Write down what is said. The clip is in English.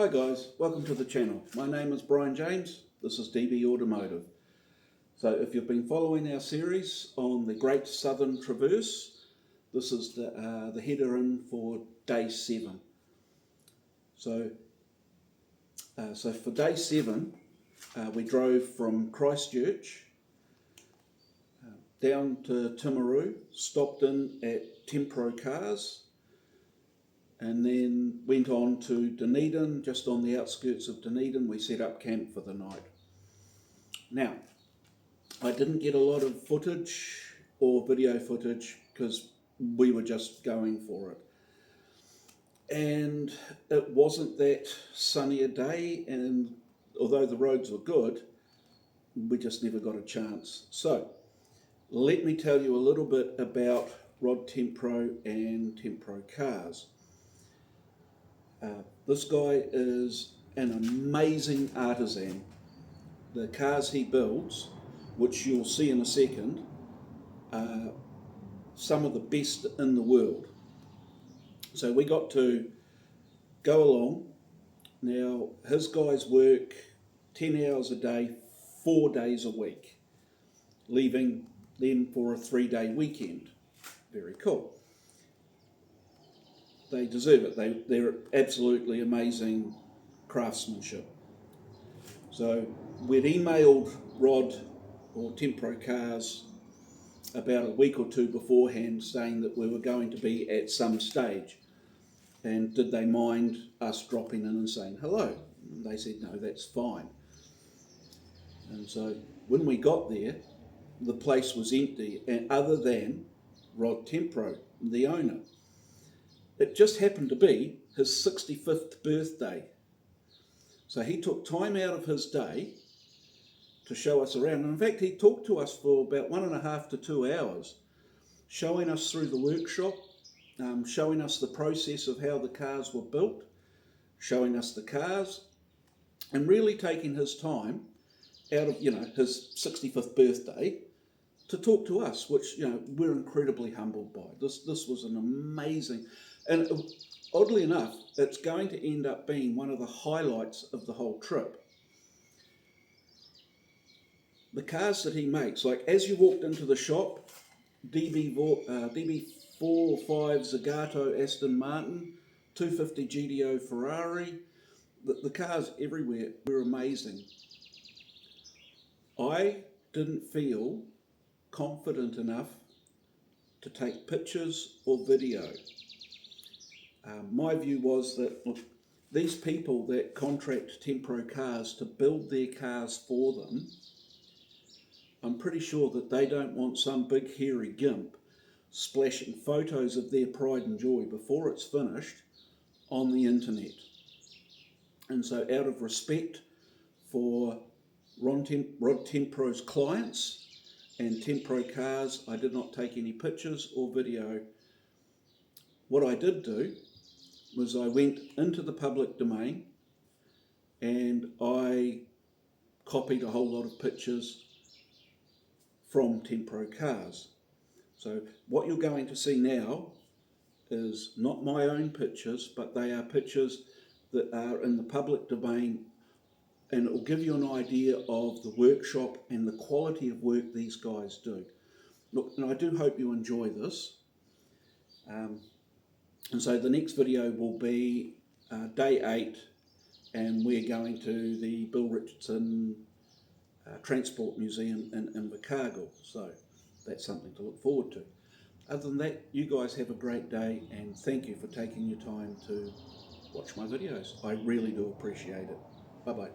Hi guys, welcome to the channel. My name is Brian James, this is DB Automotive. So if you've been following our series on the Great Southern Traverse, this is the header in for day 7. So for day 7, we drove from Christchurch down to Oamaru, stopped in at Tempero Cars, and then went on to Dunedin. Just on the outskirts of Dunedin, we set up camp for the night. Now, I didn't get a lot of footage or video footage because we were just going for it. And it wasn't that sunny a day, and although the roads were good, we just never got a chance. So, let me tell you a little bit about Rod Tempero and Tempero Cars. This guy is an amazing artisan. The cars he builds, which you'll see in a second, are some of the best in the world. So we got to go along. Now, his guys work 10 hours a day, 4 days a week, leaving then for a 3-day weekend. Very cool. They deserve it. They're absolutely amazing craftsmanship. So we'd emailed Rod or Tempero Cars about a week or two beforehand saying that we were going to be at some stage, and did they mind us dropping in and saying hello? And they said no, that's fine. And so when we got there, the place was empty, and other than Rod Tempero, the owner. It just happened to be his 65th birthday. So he took time out of his day to show us around. And in fact, he talked to us for about 1.5 to 2 hours, showing us through the workshop, showing us the process of how the cars were built, showing us the cars, and really taking his time out of, his 65th birthday to talk to us, which, we're incredibly humbled by. This was an amazing, and oddly enough, it's going to end up being one of the highlights of the whole trip. The cars that he makes, like as you walked into the shop, DB4 or 5 Zagato Aston Martin, 250 GTO Ferrari, the cars everywhere were amazing. I didn't feel confident enough to take pictures or video. My view was that, look, these people that contract Tempero Cars to build their cars for them, I'm pretty sure that they don't want some big hairy gimp splashing photos of their pride and joy before it's finished on the internet. And so out of respect for Rod Tempero's clients and Tempero Cars, I did not take any pictures or video. What I did do was I went into the public domain and I copied a whole lot of pictures from Tempero Cars. So what you're going to see now is not my own pictures, but they are pictures that are in the public domain, and it will give you an idea of the workshop and the quality of work these guys do. Look, and I do hope you enjoy this. And so the next video will be day 8, and we're going to the Bill Richardson Transport Museum in Invercargill. So that's something to look forward to. Other than that, you guys have a great day, and thank you for taking your time to watch my videos. I really do appreciate it. Bye-bye.